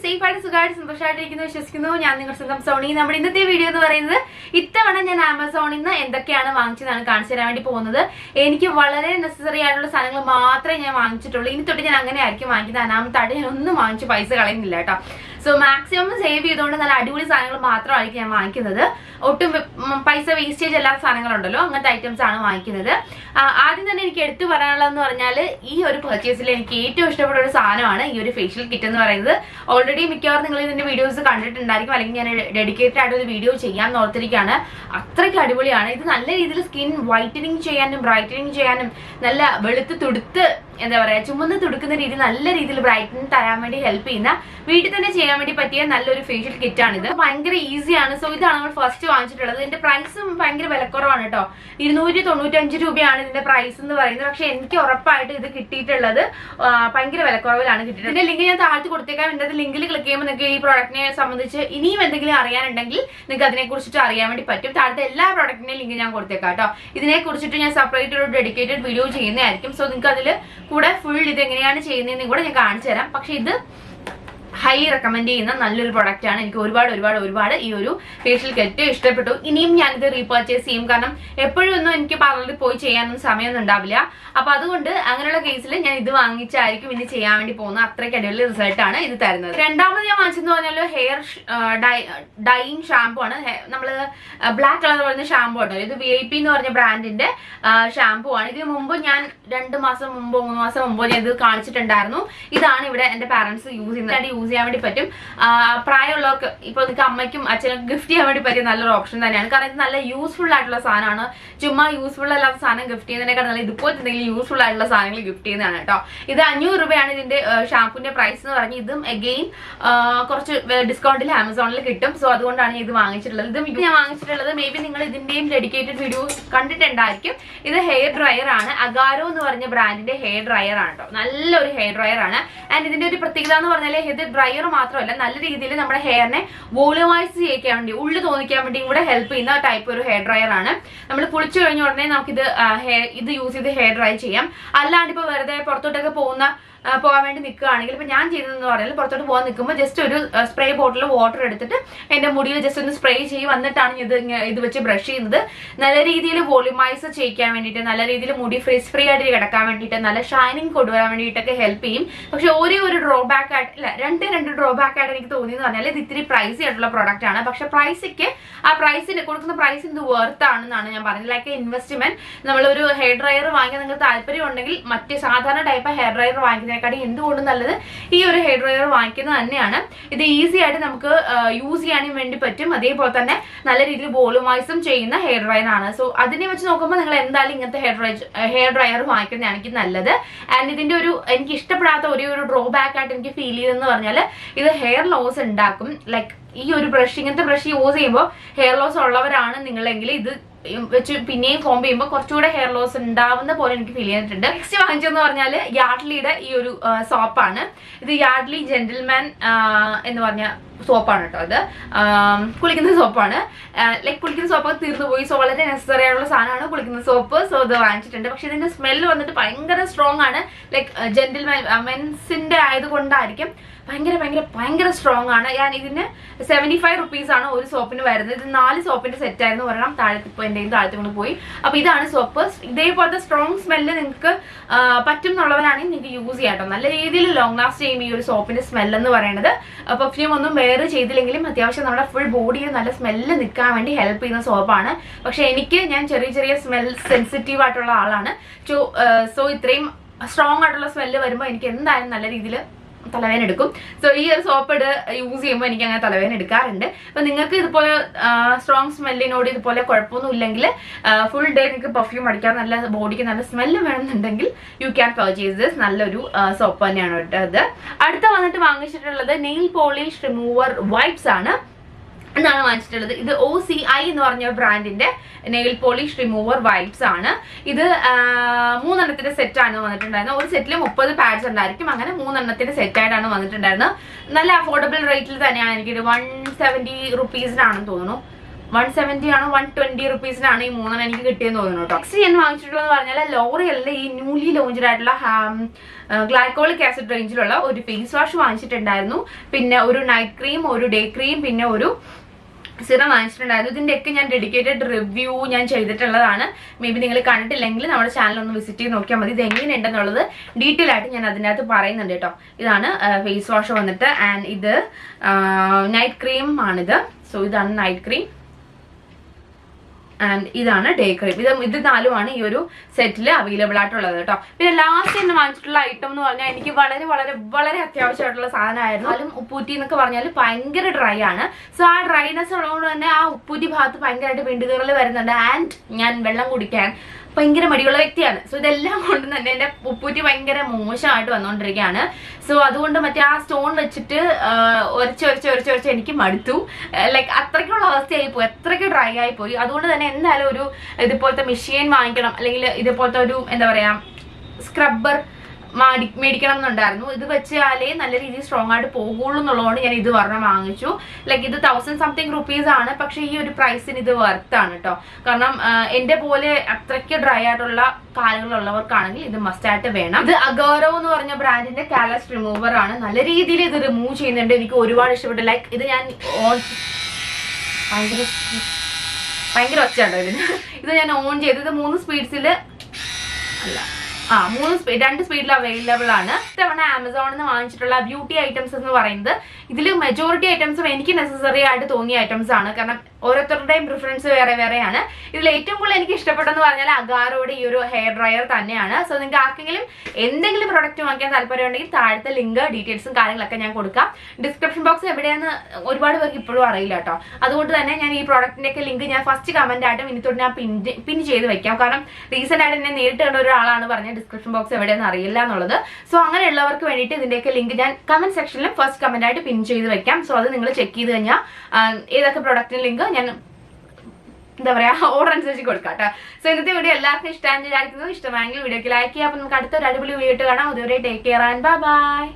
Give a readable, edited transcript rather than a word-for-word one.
safe ആയിട്ട് സുഖമായിട്ട് സന്തോഷമായിട്ടിരിക്കുന്നു വിശ്വസിക്കുന്നു. ഞാൻ നിങ്ങളുടെ സ്വന്തം സോണി. നമ്മുടെ ഇന്നത്തെ വീഡിയോ എന്ന് പറയുന്നത് ഇത്തവണ ഞാൻ ആമസോണിൽ നിന്ന് എന്തൊക്കെയാണ് വാങ്ങിച്ചതാണ് കാണിച്ചു തരാൻ വേണ്ടി പോകുന്നത്. എനിക്ക് വളരെ നെസസറി ആയിട്ടുള്ള സാധനങ്ങൾ മാത്രമേ ഞാൻ വാങ്ങിച്ചിട്ടുള്ളൂ. ഇനി തൊട്ട് ഞാൻ അങ്ങനെ ആയിരിക്കും വാങ്ങിക്കുന്നത്. അനാമത്തായിട്ട് ഞാൻ ഒന്നും വാങ്ങിച്ച് പൈസ കളയുന്നില്ല കേട്ടോ. സോ മാക്സിമം സേവ് ചെയ്തുകൊണ്ട് നല്ല അടിപൊളി സാധനങ്ങൾ മാത്രമായിരിക്കും ഞാൻ വാങ്ങിക്കുന്നത്. ഒട്ടും പൈസ വേസ്റ്റേജ് അല്ലാത്ത സാധനങ്ങളുണ്ടല്ലോ, അങ്ങനത്തെ ഐറ്റംസ് ആണ് വാങ്ങിക്കുന്നത്. ആദ്യം തന്നെ എനിക്ക് എടുത്തു പറയാനുള്ളതെന്ന് പറഞ്ഞാൽ ഈ ഒരു പർച്ചേസിൽ എനിക്ക് ഏറ്റവും ഇഷ്ടപ്പെട്ട ഒരു സാധനമാണ് ഈ ഒരു ഫേഷ്യൽ കിറ്റ് എന്ന് പറയുന്നത്. ഓൾറെഡി മിക്കവാറും നിങ്ങൾ ഇതിന്റെ വീഡിയോസ് കണ്ടിട്ടുണ്ടായിരിക്കും, അല്ലെങ്കിൽ ഞാൻ ഡെഡിക്കേറ്റഡ് ആയിട്ട് ഒരു വീഡിയോ ചെയ്യാൻ ഓർത്തിരിക്കുകയാണ്. അത്രയ്ക്ക് അടിപൊളിയാണ് ഇത്. നല്ല രീതിയിൽ സ്കിൻ വൈറ്റനിങ് ചെയ്യാനും ബ്രൈറ്റനിങ് ചെയ്യാനും നല്ല വെളുത്ത് തുടുത്ത് എന്താ പറയുക ചുമന്ന് തുടുക്കുന്ന രീതി നല്ല രീതിയിൽ ബ്രൈറ്റനിങ് തരാൻ വേണ്ടി ഹെൽപ്പ് ചെയ്യുന്ന വീട്ടിൽ തന്നെ ചെയ്യാൻ വേണ്ടി പറ്റിയ നല്ലൊരു ഫേഷ്യൽ കിറ്റ് ആണ് ഇത്. ഭയങ്കര ഈസിയാണ്. സോ ഇതാണ് നമ്മൾ ഫസ്റ്റ് വാങ്ങിച്ചിട്ടുള്ളത്. ഇതിന്റെ പ്രൈസും ഭയങ്കര വിലക്കുറവാണ് കേട്ടോ. 295 രൂപയാണ് ഇതിന്റെ പ്രൈസ് എന്ന് പറയുന്നത്. പക്ഷെ എനിക്ക് ഉറപ്പായിട്ട് ഇത് കിട്ടിയിട്ടുള്ളത് ഭയങ്കര വിലക്കുറവിലാണ് കിട്ടിയത്. ഇതിന്റെ ലിങ്ക് ഞാൻ താഴ്ത്തി കൊടുത്തേക്കാം. ഇതിന്റെ ലിങ്കിൽ ക്ലിക്ക് ചെയ്യുമ്പോൾ നിങ്ങൾക്ക് ഈ പ്രോഡക്റ്റിനെ സംബന്ധിച്ച് ഇനിയും എന്തെങ്കിലും അറിയാനുണ്ടെങ്കിൽ നിങ്ങൾക്ക് അതിനെ കുറിച്ചിട്ട് അറിയാൻ വേണ്ടി പറ്റും. താഴത്തെ എല്ലാ പ്രോഡക്റ്റിന്റെയും ലിങ്ക് ഞാൻ കൊടുത്തേക്കാം കേട്ടോ. ഇതിനെ കുറിച്ചിട്ട് ഞാൻ സെപ്പറേറ്റ് ഒരു ഡെഡിക്കേറ്റഡ് വീഡിയോ ചെയ്യുന്നതായിരിക്കും. സോ നിങ്ങൾക്ക് അതിൽ കൂടെ ഫുൾ ഇത് എങ്ങനെയാണ് ചെയ്യുന്നതെന്നും കൂടെ ഞാൻ കാണിച്ചു തരാം. പക്ഷെ ഇത് ഹൈ റെക്കമെൻഡ് ചെയ്യുന്ന നല്ലൊരു പ്രൊഡക്റ്റ് ആണ്. എനിക്ക് ഒരുപാട് ഈ ഒരു ഫേഷ്യൽ കിറ്റ് ഇഷ്ടപ്പെട്ടു. ഇനിയും ഞാനിത് റീപർച്ചേസ് ചെയ്യും. കാരണം എപ്പോഴും ഒന്നും എനിക്ക് പാർലറിൽ പോയി ചെയ്യാനൊന്നും സമയമൊന്നും ഉണ്ടാവില്ല. അപ്പൊ അതുകൊണ്ട് അങ്ങനെയുള്ള കേസിൽ ഞാൻ ഇത് വാങ്ങിച്ചായിരിക്കും ഇനി ചെയ്യാൻ വേണ്ടി പോകുന്നത്. അത്രയ്ക്ക് അടിപൊളി റിസൾട്ട് ആണ് ഇത് തരുന്നത്. രണ്ടാമത് ഞാൻ വാങ്ങിച്ചെന്ന് പറഞ്ഞാൽ ഹെയർ ഡൈയിങ് ഷാമ്പു ആണ്. നമ്മള് ബ്ലാക്ക് കളർ പറയുന്ന ഷാമ്പു ആണ്. ഇത് VIP എന്ന് പറഞ്ഞ ബ്രാൻഡിന്റെ ഷാമ്പു ആണ്. ഇതിന് മുമ്പ് ഞാൻ 2 മാസം മുമ്പോ 3 മാസം മുമ്പോ ഞാൻ ഇത് കാണിച്ചിട്ടുണ്ടായിരുന്നു. ഇതാണ് ഇവിടെ എന്റെ പാരന്റ്സ് യൂസ് ചെയ്യുന്നത്. യൂസ് ചെയ്യാൻ വേണ്ടി പറ്റും. പ്രായമുള്ളവർക്ക് ഇപ്പൊ നിങ്ങൾക്ക് അമ്മയ്ക്കും അച്ഛനും ഗിഫ്റ്റ് ചെയ്യാൻ വേണ്ടി പറ്റിയ നല്ലൊരു ഓപ്ഷൻ തന്നെയാണ്. കാരണം ഇത് നല്ല യൂസ്ഫുൾ ആയിട്ടുള്ള സാധനമാണ്. ചുമ്മാ യൂസ്ഫുൾ അല്ലാത്ത സാധനം ഗിഫ്റ്റ് ചെയ്യുന്നതിനേക്കാൾ നല്ല ഇതുപോലത്തെ എന്തെങ്കിലും യൂസ്ഫുൾ ആയിട്ടുള്ള സാധനങ്ങൾ ഗിഫ്റ്റ് ചെയ്യുന്നതാണ് കേട്ടോ. ഇത് 500 രൂപയാണ് ഇതിന്റെ ഷാമ്പൂന്റെ പ്രൈസ് എന്ന് പറഞ്ഞ്. ഇതും അഗെയിൻ കുറച്ച് ഡിസ്കൗണ്ടിൽ ആമസോണിൽ കിട്ടും. സോ അതുകൊണ്ടാണ് ഇത് വാങ്ങിച്ചിട്ടുള്ളത്. ഇതും ഞാൻ വാങ്ങിച്ചിട്ടുള്ളത് മേ ബി നിങ്ങൾ ഇതിന്റെയും ഡെഡിക്കേറ്റഡ് വീഡിയോസ് കണ്ടിട്ടുണ്ടായിരിക്കും. ഇത് ഹെയർ ഡ്രയർ ആണ്. അഗാരോ എന്ന് പറഞ്ഞ ബ്രാൻഡിന്റെ ഹെയർ ഡ്രയർ ആണ് കേട്ടോ. നല്ലൊരു ഹെയർ ഡ്രയർ ആണ്. ആൻഡ് ഇതിന്റെ ഒരു പ്രത്യേകത എന്ന് പറഞ്ഞാൽ ഇത് ഡ്രയർ മാത്രമല്ല, നല്ല രീതിയിൽ നമ്മുടെ ഹെയറിനെ വോളിമൈസ് ചെയ്യിക്കാൻ വേണ്ടി ഉള്ളു തോന്നിക്കാൻ വേണ്ടി കൂടെ ഹെൽപ്പ് ചെയ്യുന്ന ടൈപ്പ് ഒരു ഹെയർ ഡ്രയർ ആണ്. നമ്മൾ കുളിച്ചു കഴിഞ്ഞ ഉടനെ നമുക്കിത് ഇത് യൂസ് ചെയ്ത് ഹെയർ ഡ്രൈ ചെയ്യാം. അല്ലാണ്ട് ഇപ്പൊ വെറുതെ പുറത്തോട്ടൊക്കെ പോകാൻ വേണ്ടി നിൽക്കുകയാണെങ്കിൽ ഇപ്പൊ ഞാൻ ചെയ്തതെന്ന് പറഞ്ഞാൽ പുറത്തോട്ട് പോകാൻ നിൽക്കുമ്പോൾ ജസ്റ്റ് ഒരു സ്പ്രേ ബോട്ടിൽ വാട്ടർ എടുത്തിട്ട് എന്റെ മുടിയിൽ ജസ്റ്റ് ഒന്ന് സ്പ്രേ ചെയ്യും. വന്നിട്ടാണ് ഇത് വെച്ച് ബ്രഷ് ചെയ്യുന്നത്. നല്ല രീതിയിൽ വോളിമൈസ് ചെയ്യിക്കാൻ വേണ്ടിയിട്ട്, നല്ല രീതിയിൽ മുടി ഫ്രീ ആയിട്ട് കിടക്കാൻ വേണ്ടിയിട്ട്, നല്ല ഷൈനിങ് കൊണ്ടുവരാൻ വേണ്ടിയിട്ടൊക്കെ ഹെൽപ്പ് ചെയ്യും. പക്ഷെ ഒരു ഡ്രോബാക്ക് ആയിട്ട് രണ്ട് ഡ്രോബാക്ക് ആയിട്ട് എനിക്ക് തോന്നിയെന്ന് പറഞ്ഞാൽ ഇത് ഇത്തിരി പ്രൈസി ആയിട്ടുള്ള പ്രോഡക്റ്റ് ആണ്. പക്ഷെ പ്രൈസിന് കൊടുക്കുന്ന പ്രൈസിന് ഇത് വർത്ത് ആണെന്നാണ് ഞാൻ പറയുന്നത്. Like investment. നമ്മളൊരു ഹെയർ ഡ്രയർ വാങ്ങിക്കാൻ നിങ്ങൾക്ക് താല്പര്യം ഉണ്ടെങ്കിൽ മറ്റ് സാധാരണ ടൈപ്പ് ഹെയർ ഡ്രയർ വാങ്ങിക്കുന്നതിനെക്കാട്ടി എന്തുകൊണ്ടും നല്ലത് ഈ ഒരു ഹെയർ ഡ്രയർ വാങ്ങിക്കുന്നത് തന്നെയാണ്. ഇത് ഈസി ആയിട്ട് നമുക്ക് യൂസ് ചെയ്യാനും വേണ്ടി പറ്റും. അതേപോലെ തന്നെ നല്ല രീതിയിൽ വോളുമൈസും ചെയ്യുന്ന ഹെയർ ഡ്രയർ ആണ്. സോ അതിനെ വെച്ച് നോക്കുമ്പോൾ നിങ്ങൾ എന്തായാലും ഇങ്ങനത്തെ ഹെയർ ഡ്രയർ വാങ്ങിക്കുന്നതാണ് എനിക്ക് നല്ലത്. ആൻഡ് ഇതിന്റെ എനിക്ക് ഇഷ്ടപ്പെടാത്ത ഒരു ഡ്രോബാക്ക് ആയിട്ട് എനിക്ക് ഫീൽ ചെയ്തെന്ന് പറഞ്ഞാൽ ഇത് ഹെയർ ലോസ് ഉണ്ടാക്കും. ലൈക്ക് ഈ ഒരു ഇങ്ങനത്തെ ബ്രഷ് യൂസ് ചെയ്യുമ്പോൾ ഹെയർ ലോസ് ഉള്ളവരാണ് നിങ്ങളെങ്കിൽ ഇത് വെച്ച് പിന്നെയും കോംബ് ചെയ്യുമ്പോൾ കുറച്ചുകൂടെ ഹെയർ ലോസ് ഉണ്ടാവുന്ന പോലെ എനിക്ക് ഫീൽ ചെയ്തിട്ടുണ്ട്. നെക്സ്റ്റ് വാങ്ങിച്ചെന്ന് പറഞ്ഞാൽ യാർഡ്ലിയുടെ ഈ ഒരു സോപ്പാണ്. ഇത് യാർഡ്ലി ജെന്റിൽമാൻ എന്ന് പറഞ്ഞ സോപ്പാണ് കേട്ടോ. അത് കുളിക്കുന്ന സോപ്പാണ്. ലൈക്ക് കുളിക്കുന്ന സോപ്പ് തീർന്നു പോയി. സോ വളരെ നെസസറി ആയിട്ടുള്ള സാധനമാണ് കുളിക്കുന്ന സോപ്പ്. സോ ഇത് വാങ്ങിച്ചിട്ടുണ്ട്. പക്ഷെ ഇതിന്റെ സ്മെല്ല് വന്നിട്ട് ഭയങ്കര സ്ട്രോങ് ആണ്. ലൈക്ക് ജെന്റിൽമാൻ മെൻസിന്റെ ആയതുകൊണ്ടായിരിക്കും ഭയങ്കര സ്ട്രോങ് ആണ്. ഞാൻ ഇതിന് 75 റുപ്പീസ് ആണ് ഒരു സോപ്പിന് വരുന്നത്. ഇത് 4 സോപ്പിന്റെ സെറ്റ് ആയിരുന്നു. ഒരെണ്ണം എന്റെയും താഴത്ത് കൊണ്ട് പോയി. അപ്പൊ ഇതാണ് സോപ്പ്. ഇതേപോലത്തെ സ്ട്രോങ് സ്മെല്ല് നിങ്ങൾക്ക് പറ്റും എന്നുള്ളവരാണെങ്കിൽ നിങ്ങൾക്ക് യൂസ് ചെയ്യാം കേട്ടോ. നല്ല രീതിയിൽ ലോങ് ലാസ്റ്റ് ചെയ്യും ഈ ഒരു സോപ്പിന്റെ സ്മെല്ല് എന്ന് പറയുന്നത്. പെർഫ്യൂം ഒന്നും വേറെ ചെയ്തില്ലെങ്കിലും അത്യാവശ്യം നമ്മുടെ ഫുൾ ബോഡിയിൽ നല്ല സ്മെല്ല് നിൽക്കാൻ വേണ്ടി ഹെൽപ്പ് ചെയ്യുന്ന സോപ്പാണ്. പക്ഷെ ഞാൻ ചെറിയ സ്മെൽ സെൻസിറ്റീവ് ആയിട്ടുള്ള ആളാണ്. സോ ഇത്രയും സ്ട്രോങ് ആയിട്ടുള്ള സ്മെല്ല് വരുമ്പോൾ എനിക്ക് എന്തായാലും നല്ല രീതിയിൽ തലവേദന എടുക്കും. സോ ഈ ഒരു സോപ്പ് യൂസ് ചെയ്യുമ്പോൾ എനിക്ക് അങ്ങനെ തലവേദന എടുക്കാറുണ്ട്. അപ്പൊ നിങ്ങൾക്ക് ഇതുപോലെ സ്ട്രോങ് സ്മെല്ലിനോട് ഇതുപോലെ കുഴപ്പമൊന്നും ഇല്ലെങ്കിൽ ഫുൾ ഡേ നിങ്ങൾക്ക് പെർഫ്യൂം അടിക്കാൻ നല്ല ബോഡിക്ക് നല്ല സ്മെല്ല് വേണമെന്നുണ്ടെങ്കിൽ യു ക്യാൻ പർച്ചേസ് ദിസ്. നല്ലൊരു സോപ്പ് തന്നെയാണ് കേട്ടത്. അടുത്ത വന്നിട്ട് വാങ്ങിച്ചിട്ടുള്ളത് നെയിൽ പോളിഷ് റിമൂവർ വൈപ്സ് ആണ്. എന്നാണ് വാങ്ങിച്ചിട്ടുള്ളത്. ഇത് OCI എന്ന് പറഞ്ഞ ബ്രാൻഡിന്റെ നെയിൽ പോളിഷ് റിമൂവർ വൈപ്സ് ആണ്. ഇത് 3 എണ്ണത്തിന്റെ സെറ്റ് ആണ് വന്നിട്ടുണ്ടായിരുന്നത്. ഒരു സെറ്റിൽ 30 പാഡ്സ് ഉണ്ടായിരിക്കും. അങ്ങനെ 3 എണ്ണത്തിന്റെ സെറ്റ് ആയിട്ടാണ് വന്നിട്ടുണ്ടായിരുന്നത്. നല്ല അഫോർഡബിൾ റേറ്റിൽ തന്നെയാണ്. എനിക്കൊരു 170 റുപ്പീസിനാണെന്ന് തോന്നുന്നു. 170 ആണോ 120 റുപ്പീസിനാണ് ഈ 3 എനിക്ക് കിട്ടിയെന്ന് തോന്നുന്നു കേട്ടോ. നെക്സ്റ്റ് ഞാൻ വാങ്ങിച്ചിട്ടുള്ളതെന്ന് പറഞ്ഞാൽ ലോറിയലിന്റെ ഈ ന്യൂലി ലോഞ്ച്ഡ് ആയിട്ടുള്ള ഗ്ലൈക്കോളിക് ആസിഡ് റേഞ്ചിലുള്ള ഒരു ഫേസ് വാഷ് വാങ്ങിച്ചിട്ടുണ്ടായിരുന്നു. പിന്നെ ഒരു നൈറ്റ് ക്രീം, ഒരു ഡേ ക്രീം, പിന്നെ ഒരു സിറം വാങ്ങിച്ചിട്ടുണ്ടായിരുന്നു. ഇതിന്റെയൊക്കെ ഞാൻ ഡെഡിക്കേറ്റഡ് റിവ്യൂ ഞാൻ ചെയ്തിട്ടുള്ളതാണ്. മേ ബി നിങ്ങൾ കണ്ടിട്ടില്ലെങ്കിൽ നമ്മുടെ ചാനൽ ഒന്ന് വിസിറ്റ് ചെയ്ത് നോക്കിയാൽ മതി. ഇത് എങ്ങനെയുണ്ടെന്നുള്ളത് ഡീറ്റെയിൽ ആയിട്ട് ഞാൻ അതിനകത്ത് പറയുന്നുണ്ട് കേട്ടോ. ഇതാണ് ഫേസ് വാഷ് വന്നിട്ട്, ആൻഡ് ഇത് നൈറ്റ് ക്രീം ആണിത്. സോ ഇതാണ് നൈറ്റ് ക്രീം ആൻഡ് ഇതാണ് ഡേ ക്രീം. ഇത് 4 ഈ ഒരു സെറ്റിൽ അവൈലബിൾ ആയിട്ടുള്ളത് കേട്ടോ. പിന്നെ ലാസ്റ്റ് എന്ന് വാങ്ങിച്ചിട്ടുള്ള ഐറ്റം എന്ന് പറഞ്ഞാൽ എനിക്ക് വളരെ വളരെ വളരെ അത്യാവശ്യമായിട്ടുള്ള സാധനമായിരുന്നു. അതിലും ഉപ്പൂറ്റി എന്നൊക്കെ പറഞ്ഞാൽ ഭയങ്കര ഡ്രൈ ആണ്. സോ ആ ഡ്രൈനെസ് ഉള്ളതുകൊണ്ട് തന്നെ ആ ഉപ്പൂറ്റി ഭാഗത്ത് ഭയങ്കരമായിട്ട് വിണ്ടുകീറൽ വരുന്നുണ്ട്. ആൻഡ് ഞാൻ വെള്ളം കുടിക്കാൻ ഭയങ്കര മടിയുള്ള വ്യക്തിയാണ്. സോ ഇതെല്ലാം കൊണ്ട് തന്നെ എന്റെ ഉപ്പൂറ്റി ഭയങ്കര മോശമായിട്ട് വന്നുകൊണ്ടിരിക്കുകയാണ്. സോ അതുകൊണ്ട് മറ്റേ ആ സ്റ്റോൺ വെച്ചിട്ട് ഒരച്ച് എനിക്ക് മടുത്തു. ലൈക്ക് അത്രയ്ക്കുള്ള അവസ്ഥയായി പോയി, അത്രയ്ക്ക് ഡ്രൈ ആയി പോയി. അതുകൊണ്ട് തന്നെ എന്തായാലും ഒരു ഇതുപോലത്തെ മെഷീൻ വാങ്ങിക്കണം, അല്ലെങ്കിൽ ഇതുപോലത്തെ ഒരു എന്താ പറയാ സ്ക്രബ്ബർ മേടിക്കണം എന്നുണ്ടായിരുന്നു. ഇത് വെച്ചാലേ നല്ല രീതിയിൽ സ്ട്രോങ് ആയിട്ട് പോകുള്ളൂ എന്നുള്ളതുകൊണ്ട് ഞാൻ ഇത് പറഞ്ഞ വാങ്ങിച്ചു. ലൈക്ക് ഇത് 1000-something റുപ്പീസ് ആണ്. പക്ഷെ ഈ ഒരു പ്രൈസിന് ഇത് വർത്താണ് കേട്ടോ. കാരണം എന്റെ പോലെ അത്രയ്ക്ക് ഡ്രൈ ആയിട്ടുള്ള കാലുകളുള്ളവർക്കാണെങ്കിൽ ഇത് മസ്റ്റ് ആയിട്ട് വേണം. ഇത് അഗോറോ എന്ന് പറഞ്ഞ ബ്രാൻഡിന്റെ കാലസ് റിമൂവർ ആണ്. നല്ല രീതിയിൽ ഇത് റിമൂവ് ചെയ്യുന്നുണ്ട്. എനിക്ക് ഒരുപാട് ഇഷ്ടപ്പെട്ടു. ലൈക്ക് ഇത് ഞാൻ ഭയങ്കര ഒച്ചയുണ്ടോ ഇതിന്. ഇത് ഞാൻ ഓൺ ചെയ്തത് 3 സ്പീഡ്സിൽ അല്ല 2 സ്പീഡിൽ അവൈലബിൾ ആണ്. ഇത്തവണ ആമസോണിൽ നിന്ന് വാങ്ങിച്ചിട്ടുള്ള ബ്യൂട്ടി ഐറ്റംസ് എന്ന് പറയുന്നത് ഇതിൽ മെജോറിറ്റി ഐറ്റംസും എനിക്ക് നെസസറി ആയിട്ട് തോന്നിയ ഐറ്റംസ് ആണ്. കാരണം ഓരോരുത്തരുടെയും പ്രിഫറൻസ് വേറെ വേറെയാണ്. ഇതിൽ ഏറ്റവും കൂടുതൽ എനിക്ക് ഇഷ്ടപ്പെട്ടെന്ന് പറഞ്ഞാൽ അഗാറോയുടെ ഈ ഒരു ഹെയർ ഡ്രയർ തന്നെയാണ്. സോ നിങ്ങൾക്ക് ആർക്കെങ്കിലും എന്തെങ്കിലും പ്രൊഡക്റ്റ് വാങ്ങിക്കാൻ താല്പര്യമുണ്ടെങ്കിൽ താഴത്തെ ലിങ്ക് ഡീറ്റെയിൽസും കാര്യങ്ങളൊക്കെ ഞാൻ കൊടുക്കാം. ഡിസ്ക്രിപ്ഷൻ ബോക്സ് എവിടെയാണെന്ന് ഒരുപാട് പേർക്ക് ഇപ്പോഴും അറിയില്ല കേട്ടോ. അതുകൊണ്ട് തന്നെ ഞാൻ ഈ പ്രോഡക്റ്റിന്റെ ഒക്കെ ലിങ്ക് ഞാൻ ഫസ്റ്റ് കമന്റ് ആയിട്ടും ഇനിത്തോട്ട് ഞാൻ പിൻ ചെയ്ത് വെക്കാം. കാരണം റീസെന്റ് ആയിട്ട് എന്നെ നേരിട്ട് കണ്ട ഒരാളാണ് പറഞ്ഞത് ഡിസ്ക്രിപ്ഷൻ ബോക്സ് എവിടെയെന്ന് അറിയില്ല എന്നുള്ളത്. സോ അങ്ങനെയുള്ളവർക്ക് വേണ്ടിയിട്ട് ഇതിന്റെയൊക്കെ ലിങ്ക് ഞാൻ കമന്റ് സെക്ഷനിലും ഫസ്റ്റ് കമന്റ് ആയിട്ട് പിൻ ചെയ്ത് വെക്കാം. സോ അത് നിങ്ങൾ ചെക്ക് ചെയ്ത് കഴിഞ്ഞാൽ ഏതൊക്കെ പ്രൊഡക്റ്റിന്റെ ലിങ്ക് ഞാൻ എന്താ പറയാ ഓർഡർ അനുസരിച്ച് കൊടുക്കാം കേട്ടോ. സോ ഇന്നത്തെ വീഡിയോ എല്ലാവർക്കും ഇഷ്ടമാണെന്ന് വിചാരിക്കുന്നു. ഇഷ്ടമായെങ്കിൽ വീഡിയോക്ക് ലൈക്ക് ചെയ്യാം. അപ്പൊ നമുക്ക് അടുത്തൊരു അടിപൊളി വീഡിയോ കാണാം. അതുവരെ take care and bye bye.